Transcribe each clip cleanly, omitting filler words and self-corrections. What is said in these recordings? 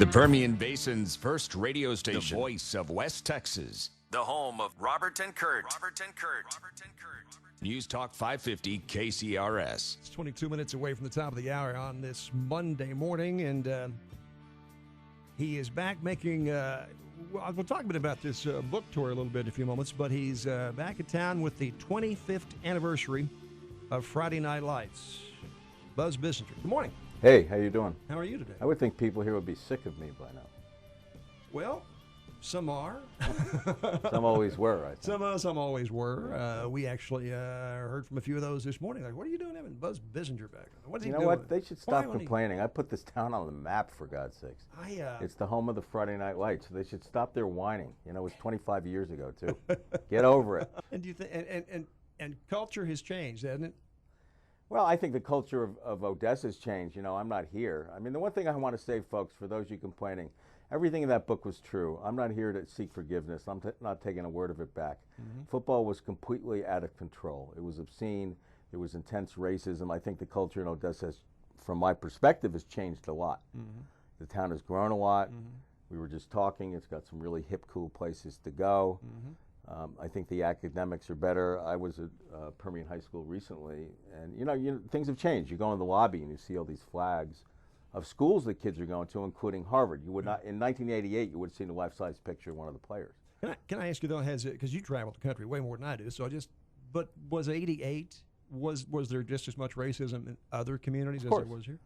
The Permian Basin's first radio station, the voice of West Texas, the home of Robert and Kurt. News Talk 550 KCRS. It's 22 minutes away from the top of the hour on this Monday morning, and he is back making, we'll talk a bit about this book tour a little bit in a few moments, but he's back in town with the 25th anniversary of Friday Night Lights. BuzzBissinger. Good morning. Hey, how you doing? How are you today? I would think people here would be sick of me by now. Well, some are. Some always were, I think. Some always were. We actually heard from a few of those this morning. Like, what are you doing having BuzzBissinger back? What is he doing? You know what? They should stop complaining. I put this town on the map, for God's sakes. It's the home of the Friday Night Lights. So they should stop their whining. You know, it was 25 years ago, too. Get over it. And do you think? And culture has changed, hasn't it? Well, I think the culture of Odessa has changed. You know, I'm not here. I mean, the one thing I want to say, folks, for those of you complaining, everything in that book was true. I'm not here to seek forgiveness. I'm not taking a word of it back. Mm-hmm. Football was completely out of control. It was obscene. There was intense racism. I think the culture in Odessa, from my perspective, has changed a lot. Mm-hmm. The town has grown a lot. Mm-hmm. We were just talking. It's got some really hip, cool places to go. Mm-hmm. I think the academics are better. I was at Permian High School recently, and you know, things have changed. You go in the lobby and you see all these flags of schools that kids are going to, including Harvard. You would not, in 1988, you would have seen a life-size picture of one of the players. Can I ask you though, because you traveled the country way more than I do, but was '88, was there just as much racism in other communities as there was here?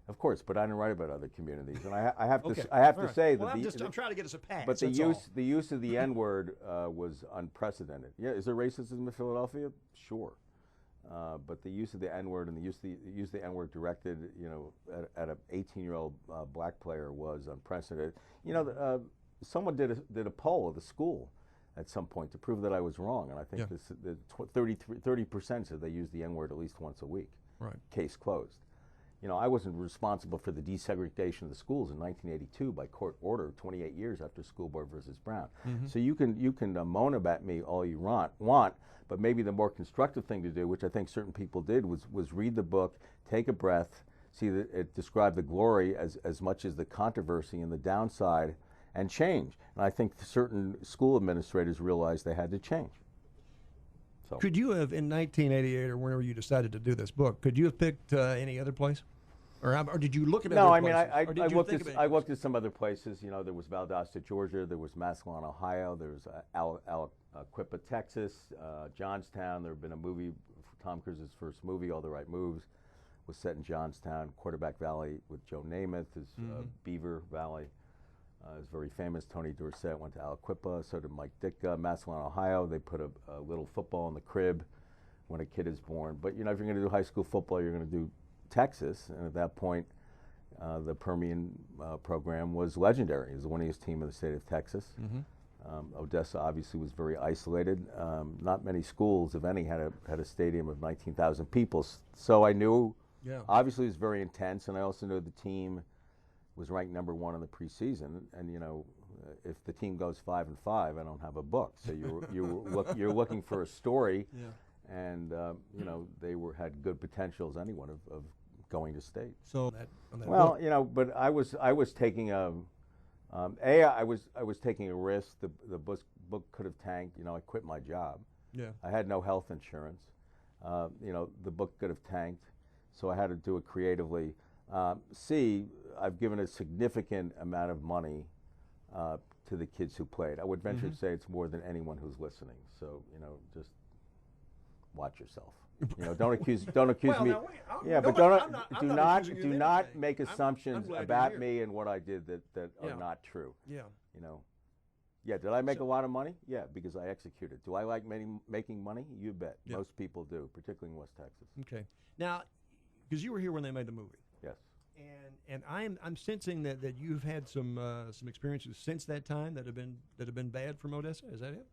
Of course, but I didn't write about other communities, and I have okay. to I have All to right. say well, that I'm trying to get us a pass. But the use of the N-word was unprecedented. Yeah, is there racism in Philadelphia? Sure, but the use of the N-word and the use of the N-word directed, you know, at an 18-year-old black player was unprecedented. You know, someone did a poll of the school at some point to prove that I was wrong, and I think 30% said they used the N-word at least once a week. Right. Case closed. You know, I wasn't responsible for the desegregation of the schools in 1982 by court order 28 years after School Board versus Brown. Mm-hmm. So you can moan about me all you want, but maybe the more constructive thing to do, which I think certain people did, was read the book, take a breath, see that it described the glory as much as the controversy and the downside, and change. And I think certain school administrators realized they had to change. So. Could you have, in 1988 or whenever you decided to do this book, could you have picked any other place? Or did you look at other places? No, I looked at some other places. You know, there was Valdosta, Georgia. There was Massillon, Ohio. There was Aliquippa, Texas. Johnstown. There had been a movie, Tom Cruise's first movie, All the Right Moves, was set in Johnstown. Quarterback Valley with Joe Namath is Beaver Valley. Is very famous. Tony Dorsett went to Aliquippa. So did Mike Ditka. Massillon, Ohio. They put a little football in the crib when a kid is born. But you know, if you're going to do high school football, you're going to do Texas, and at that point, the Permian program was legendary. It was the winningest team in the state of Texas. Mm-hmm. Odessa obviously was very isolated. Not many schools, if any, had a stadium of 19,000 people. So I knew, obviously it was very intense, and I also knew the team was ranked number 1 in the preseason. And you know, if the team goes 5-5, I don't have a book. So you're looking for a story. Yeah. And you know, they had good potential as anyone of going to state. So well, you know, but I was taking I was taking a risk. The book could have tanked. You know, I quit my job. Yeah. I had no health insurance. You know, the book could have tanked, so I had to do it creatively. I've given a significant amount of money to the kids who played. I would venture to say it's more than anyone who's listening. So you know, just watch yourself. You know, don't accuse me. Now, wait, but do not make assumptions about me and what I did that are not true. Yeah. You know. Yeah. Did I make a lot of money? Yeah, because I executed. Do I like making money? You bet. Yeah. Most people do, particularly in West Texas. Okay. Now, because you were here when they made the movie. Yes. And I'm sensing that you've had some experiences since that time that have been bad from Odessa. Is that it?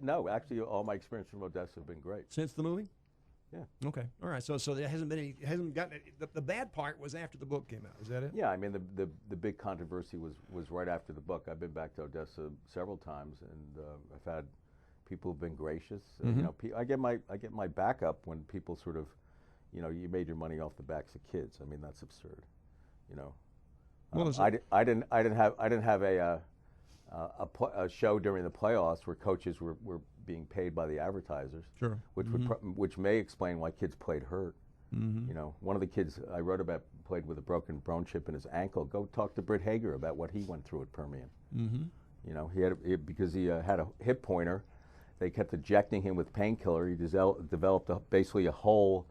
No, actually, all my experience from Odessa have been great. Since the movie? Yeah. Okay. All right. So there hasn't gotten the bad part was after the book came out. Is that it? Yeah. I mean, the big controversy was right after the book. I've been back to Odessa several times, and I've had people who've been gracious. Mm-hmm. You know, I get my backup when people sort of, you know, you made your money off the backs of kids. I mean, that's absurd. You know, I didn't have a show during the playoffs where coaches were being paid by the advertisers. Sure. Which may explain why kids played hurt. You know, one of the kids I wrote about played with a broken bone chip in his ankle. Go talk to Britt Hager about what he went through at Permian. You know, because he had a hip pointer. They kept injecting him with painkiller. He developed basically a hole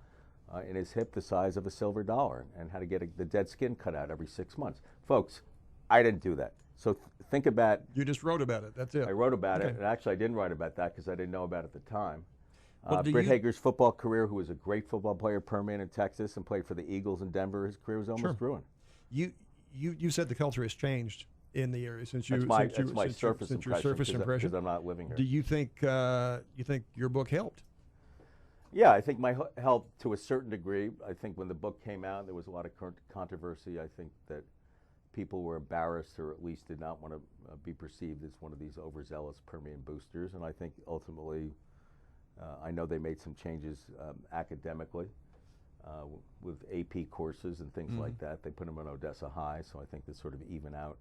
in his hip the size of a silver dollar, and had to get the dead skin cut out every 6 months. Folks, I didn't do that. So think about. You just wrote about it. That's it. I wrote about it, and actually I didn't write about that because I didn't know about it at the time. Well, Britt Hager's football career, who was a great football player, Permian in Texas, and played for the Eagles in Denver, his career was almost ruined. You said the culture has changed in the area since your surface impression, because I'm not living here. Do you think your book helped? Yeah, I think my help to a certain degree. I think when the book came out, there was a lot of controversy. I think that people were embarrassed, or at least did not want to be perceived as one of these overzealous Permian boosters. And I think ultimately, I know they made some changes academically with AP courses and things like that. They put them in Odessa High, so I think they sort of even out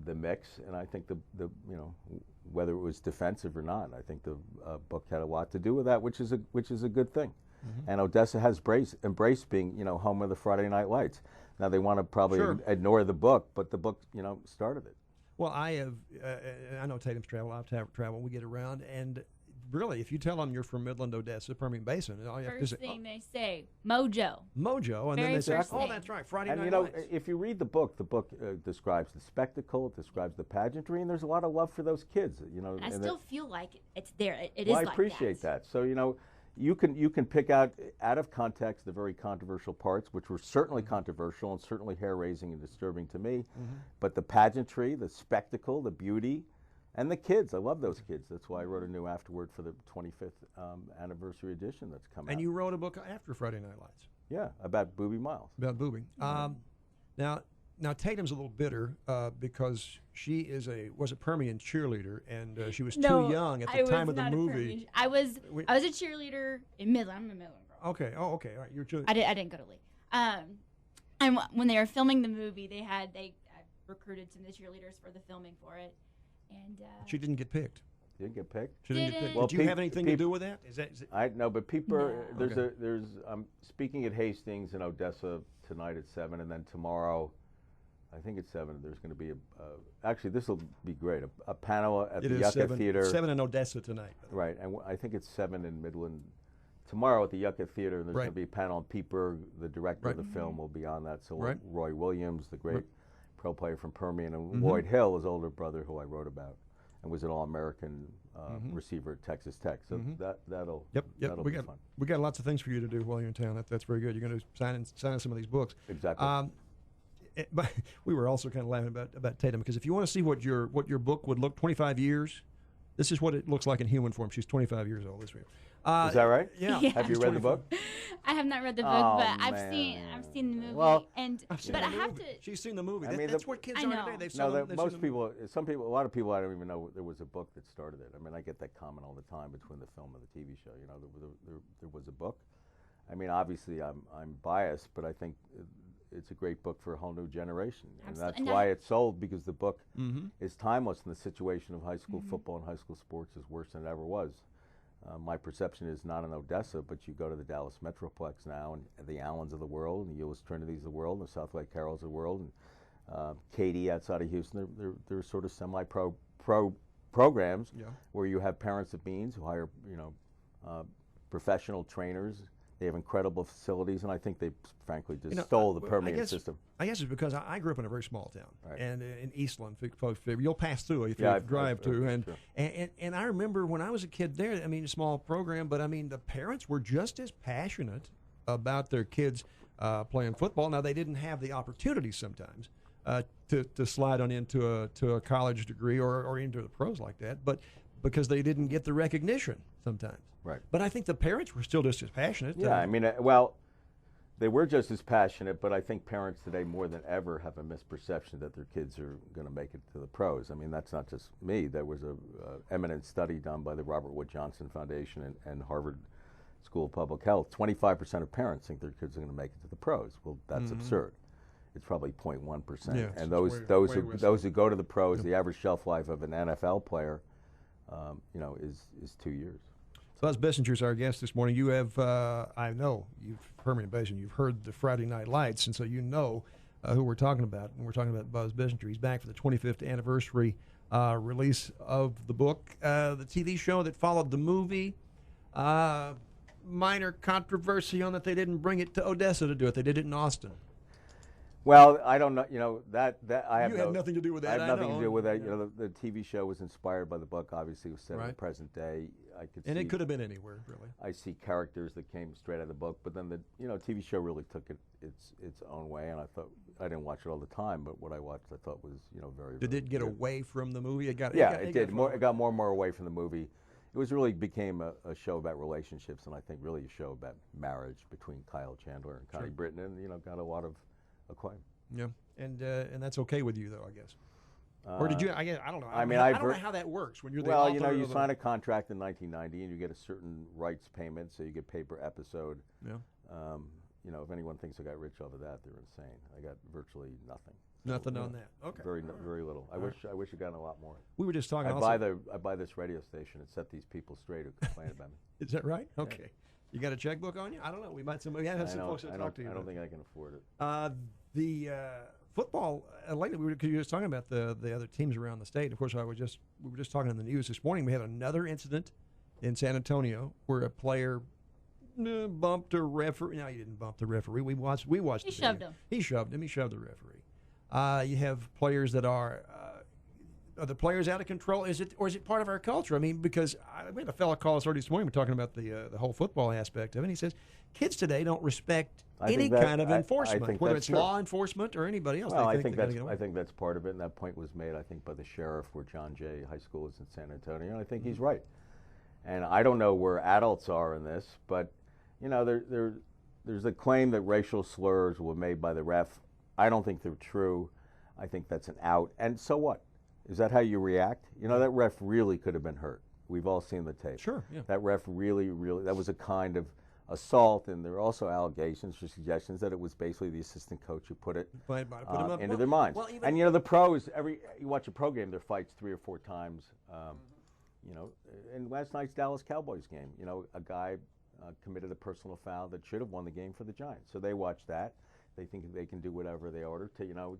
the mix. And I think the whether it was defensive or not, I think the book had a lot to do with that, which is a good thing. And Odessa has embraced being home of the Friday Night Lights. Now they want to probably ignore the book, but the book started it. Well, I know Tatum's traveled. I've traveled. We get around, and really, if you tell them you're from Midland, Odessa, Permian Basin, all you have to say, they say, Mojo, and then they say, oh, that's right, Friday Night Lights. If you read the book describes the spectacle, it describes the pageantry, and there's a lot of love for those kids. I still feel like it's there. It is like that. I appreciate that. So you can pick out of context the very controversial parts, which were certainly controversial and certainly hair-raising and disturbing to me. But the pageantry, the spectacle, the beauty, and the kids. I love those kids. That's why I wrote a new afterword for the 25th anniversary edition that's coming out. And you wrote a book after Friday Night Lights. Yeah, about Boobie Miles. About Boobie. Now Tatum's a little bitter because she was a Permian cheerleader, and she was too young at the time of the movie. I was a cheerleader in Midland. I'm a Midland girl. Okay. Oh, okay. All right. You're I didn't go to Lee. And when they were filming the movie, they recruited some of the cheerleaders for the filming for it, and she didn't get picked. Didn't get picked. She didn't get picked. Well, did you have anything to do with that? Is it? I know, but people. No. I'm speaking at Hastings in Odessa tonight at 7, and then tomorrow. I think it's 7. There's going to be actually, this will be great. A panel at the Yucca Theater. 7 in Odessa tonight. Right, and I think it's 7 in Midland tomorrow at the Yucca Theater. And there's going to be a panel on Pete Berg, the director of the film, will be on that. So Roy Williams, the great pro player from Permian, and Lloyd Hill, his older brother, who I wrote about, and was an All-American receiver at Texas Tech. So that'll be fun. We got lots of things for you to do while you're in town. That's very good. You're going to sign some of these books. Exactly. But we were also kind of laughing about Tatum, because if you want to see what your book would look 25 years, this is what it looks like in human form. She's 25 years old this week. Is that right? Yeah. Have you read the book? I have not read the book, but I've seen the movie. Well, but I have to. She's seen the movie. That's what kids are today. They've a lot of people, I don't even know there was a book that started it. I mean, I get that comment all the time between the film and the TV show. There was a book. I mean, obviously, I'm biased, but I think it's a great book for a whole new generation. Absolutely. And that's why it's sold, because the book is timeless, and the situation of high school football and high school sports is worse than it ever was. My perception is not in Odessa, but you go to the Dallas Metroplex now, and the Allens of the world, and the Euless Trinities of the world, and the South Lake Carols of the world, and Katy outside of Houston. They're sort of semi-pro programs where you have Parents of Beans who hire professional trainers. They have incredible facilities, and I think they, frankly, just stole the Permian system. I guess it's because I grew up in a very small town, and in Eastland, you'll pass through if you drive through. And I remember when I was a kid there, I mean, a small program, but I mean, the parents were just as passionate about their kids playing football. Now, they didn't have the opportunity sometimes to slide on into a college degree or into the pros like that, but because they didn't get the recognition sometimes. Right. But I think the parents were still just as passionate. Yeah, I mean, they were just as passionate, but I think parents today more than ever have a misperception that their kids are going to make it to the pros. I mean, that's not just me. There was a eminent study done by the Robert Wood Johnson Foundation and Harvard School of Public Health. 25% of parents think their kids are going to make it to the pros. Well, that's absurd. it's probably 0.1%. Yeah, and so those who go to the pros, the average shelf life of an NFL player, is 2 years. Buzz Bissinger is our guest this morning. You have, I know, you've permanent basin. You've heard the Friday Night Lights, and so you know who we're talking about. And we're talking about Buzz Bissinger. He's back for the 25th anniversary release of the book, the TV show that followed the movie. Minor controversy on that they didn't bring it to Odessa to do it. They did it in Austin. Well, I don't know. You know that I have had nothing to do with that. I have nothing to do with that. You know, the TV show was inspired by the book. Obviously, it was set in the present day. It could have been anywhere, really. I see characters that came straight out of the book, but then the TV show really took it its own way, and I thought I didn't watch it all the time, but what I watched I thought was very. Did it get away from the movie? It did. It got more and more away from the movie. It was really became a show about relationships, and I think really a show about marriage between Kyle Chandler and Connie Britton, and got a lot of acclaim. Yeah, and that's okay with you, though, I guess. Or did you? I don't know. I don't know how that works when you're the well, author. You sign a contract in 1990, and you get a certain rights payment, so you get pay per episode. Yeah. If anyone thinks I got rich over that, they're insane. I got virtually nothing. Nothing on that. Okay. Very little. I wish I gotten a lot more. We were just talking. I buy this radio station and set these people straight who complain about me. Is that right? Okay. Yeah. You got a checkbook on you? I don't know. We might have some folks that talk to you. I don't think I can afford it. The football lately, we were just talking about the other teams around the state. Of course, we were just talking in the news this morning. We had another incident in San Antonio where a player bumped a referee. No, he didn't bump the referee. We watched. He shoved him. He shoved him. He shoved the referee. You have players that are the players out of control? Is it part of our culture? I mean, because we had a fellow call us early this morning. We're talking about the whole football aspect of it. And he says kids today don't respect any kind of enforcement, whether it's law enforcement or anybody else. Well, I think that's part of it, and that point was made, I think, by the sheriff where John Jay High School is in San Antonio. And I think he's right. And I don't know where adults are in this, but there's a claim that racial slurs were made by the ref. I don't think they're true. I think that's an out. And so what? Is that how you react? That ref really could have been hurt. We've all seen the tape. Sure, yeah. That ref really, that was a kind of assault, and there are also allegations or suggestions that it was basically the assistant coach who put it into their minds. Well, and the pros, you watch a pro game, their fights 3 or 4 times. In last night's Dallas Cowboys game, a guy committed a personal foul that should have won the game for the Giants. So they watched that. They think they can do whatever they order to.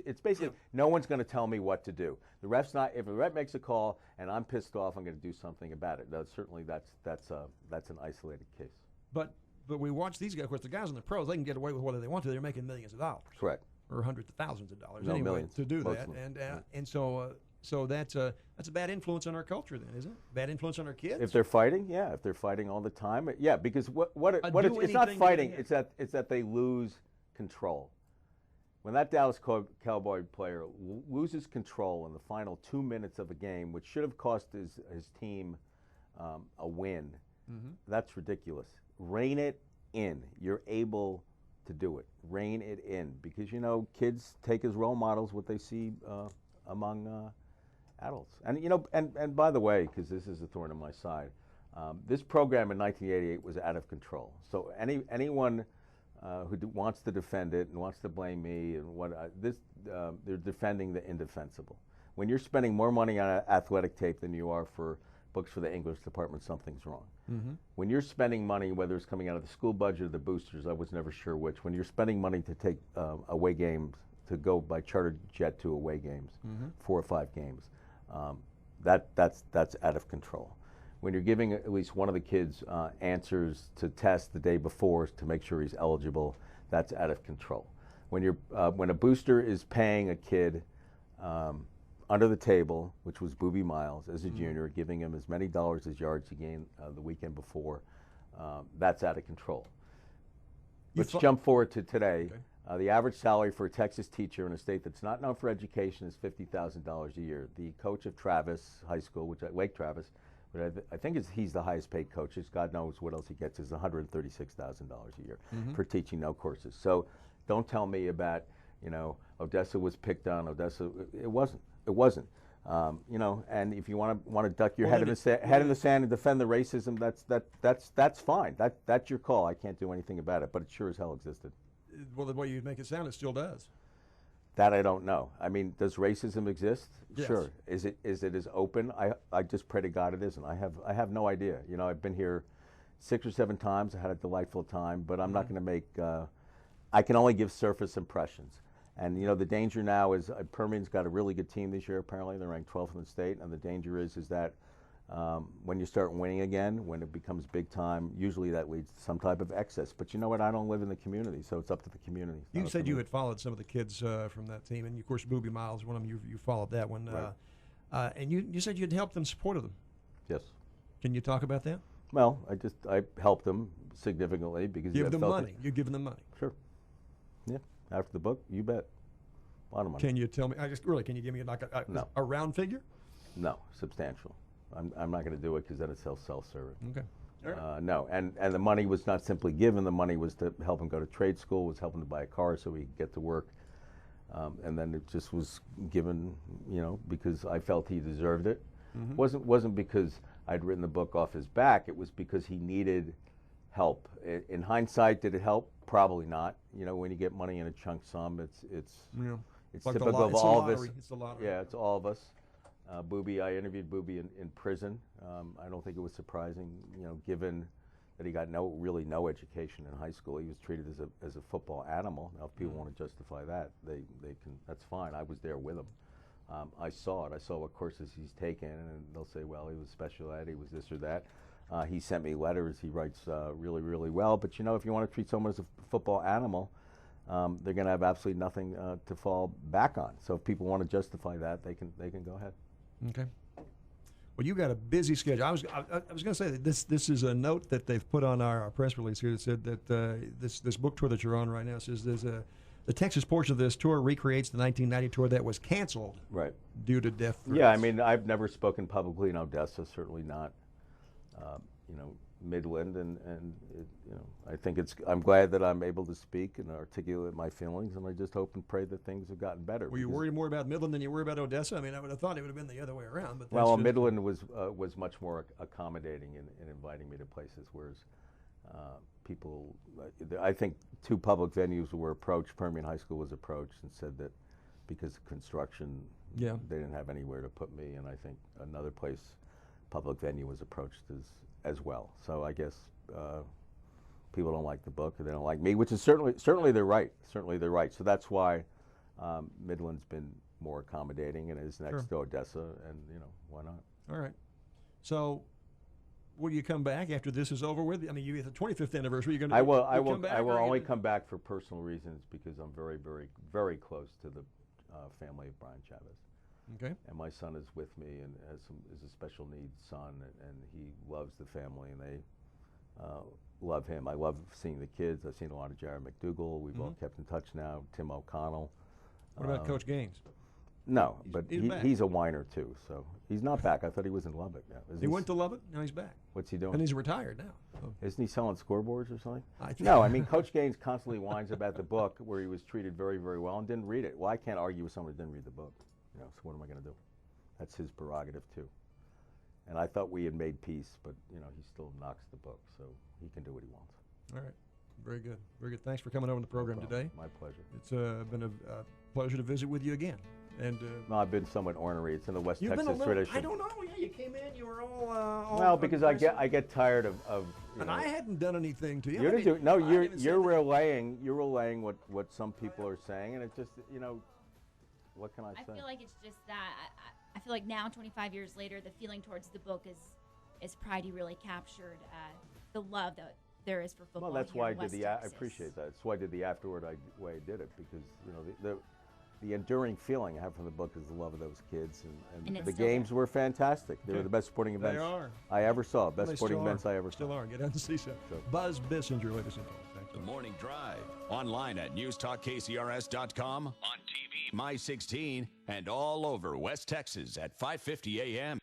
It's basically no one's going to tell me what to do. The ref's not. If a ref makes a call and I'm pissed off, I'm going to do something about it. Certainly, that's an isolated case. But we watch these guys. Of course, the guys in the pros, they can get away with whatever they want to. They're making millions of dollars. Correct. Or hundreds of thousands of dollars. No, anyway, millions. To do that, and so that's a bad influence on our culture, then, isn't it? Bad influence on our kids. If they're fighting, yeah. If they're fighting all the time, yeah. Because it's not fighting. It's that they lose control. When that Dallas Cowboy player loses control in the final 2 minutes of a game, which should have cost his team a win, that's ridiculous. Rein it in. You're able to do it. Rein it in, because kids take as role models what they see among adults. And by the way, because this is a thorn in my side, this program in 1988 was out of control. So anyone who wants to defend it and wants to blame me and they're defending the indefensible. When you're spending more money on athletic tape than you are for books for the English department, something's wrong. When you're spending money, whether it's coming out of the school budget or the boosters, I was never sure which. When you're spending money to take away games, to go by chartered jet to away games, 4 or 5 games, that's out of control. When you're giving at least one of the kids answers to tests the day before to make sure he's eligible, that's out of control. When a booster is paying a kid under the table, which was Boobie Miles as a junior, giving him as many dollars as yards he gained the weekend before, that's out of control. Let's jump forward to today. Okay. The average salary for a Texas teacher in a state that's not known for education is $50,000 a year. The coach of Travis High School, Lake Travis, but I think he's the highest paid coach. God knows what else he gets, is $136,000 a year for teaching no courses. So don't tell me about, Odessa was picked on. Odessa, it wasn't. And if you want to duck your head in the sand and defend the racism, that's fine. That's your call. I can't do anything about it, but it sure as hell existed. well, the way you make it sound, it still does. That I don't know. I mean, does racism exist? Yes. Sure. Is it as open? I just pray to God it isn't. I have no idea. You know, I've been here 6 or 7 times. I had a delightful time, but I'm not going to make. I can only give surface impressions. And you know, the danger now is Permian's got a really good team this year. Apparently, they're ranked 12th in the state. And the danger is that when you start winning again, when it becomes big time, usually that leads to some type of excess. But you know what? I don't live in the community, so it's up to the community. You said you had followed some of the kids from that team, and of course, Booby Miles, one of them. You followed that one, right. And you said you'd helped them, supported them. Yes. Can you talk about that? Well, I helped them significantly because give them money. You're giving them money. Sure. Yeah. After the book, you bet. A lot of money. Can you tell me? Can you give me like a round figure? No, substantial. I'm not going to do it because then it's self-serving. Okay. All right. No, and the money was not simply given. The money was to help him go to trade school, was helping to buy a car so he could get to work. And then it just was given, you know, because I felt he deserved it. Mm-hmm. Wasn't because I'd written the book off his back. It was because he needed help. In hindsight, did it help? Probably not. You know, when you get money in a chunk sum, it's like typical of all of us. It's the lottery. Yeah, it's all of us. Booby, I interviewed Booby in prison. I don't think it was surprising, you know, given that he got really no education in high school. He was treated as a football animal. Now, if people want to justify that, they can. That's fine. I was there with him. I saw it. I saw what courses he's taken, and they'll say, well, he was special ed, he was this or that. He sent me letters. He writes really, really well. But you know, if you want to treat someone as a football animal, they're going to have absolutely nothing to fall back on. So if people want to justify that, they can go ahead. Okay. Well, you got a busy schedule. I was going to say that this is a note that they've put on our press release here that said that this book tour that you're on right now says the Texas portion of this tour recreates the 1990 tour that was canceled due to death threats. Yeah, I mean, I've never spoken publicly in Odessa, certainly not, you know, Midland, and it, you know, I think I'm glad that I'm able to speak and articulate my feelings, and I just hope and pray that things have gotten better. Were you worried more about Midland than you were about Odessa? I mean, I would have thought it would have been the other way around. But well, Midland was much more accommodating in inviting me to places, whereas people, I think 2 public venues were approached. Permian High School was approached and said that because of construction, they didn't have anywhere to put me, and I think another place, public venue, was approached as well. So I guess people don't like the book, or they don't like me, which is certainly they're right. Certainly they're right. So that's why Midland's been more accommodating and is next to Odessa, and you know, why not? All right. So will you come back after this is over with? I mean, you have the 25th anniversary. You're going to. I will only come back for personal reasons because I'm very, very, very close to the family of Brian Chavez. Okay. And my son is with me and is a special needs son, and he loves the family, and they love him. I love seeing the kids. I've seen a lot of Jared McDougal. We've all kept in touch now. Tim O'Connell. What about Coach Gaines? No, but he's a whiner too, so he's not back. I thought he was in Lubbock now. He went to Lubbock? Now he's back. What's he doing? And he's retired now. Oh. Isn't he selling scoreboards or something? No, I mean, Coach Gaines constantly whines about the book where he was treated very, very well and didn't read it. Well, I can't argue with someone who didn't read the book. You know, so what am I going to do? That's his prerogative too. And I thought we had made peace, but you know, he still knocks the book, so he can do what he wants. All right. Very good. Very good. Thanks for coming over to the program today. My pleasure. It's been a pleasure to visit with you again. And no, I've been somewhat ornery. It's in the West Texas tradition. I don't know. Yeah, you came in. You were all. Well, because I get tired of. And I hadn't done anything to you. You're relaying what some people are saying, and it just, you know, what can I say? I feel like it's just that. I feel like now, 25 years later, the feeling towards the book is Pridey really captured the love that there is for football. Well, that's here why I in West did I Texas. appreciate that. That's why I did the afterward way I did it, because you know the enduring feeling I have from the book is the love of those kids, and the games were fantastic. They were the best sporting events I ever saw. Best sporting events I ever saw. Still are. Get out and see some. BuzzBissinger, ladies and gentlemen. The Morning Drive. Online at newstalkkcrs.com, on TV, My 16, and all over West Texas at 5:50 a.m.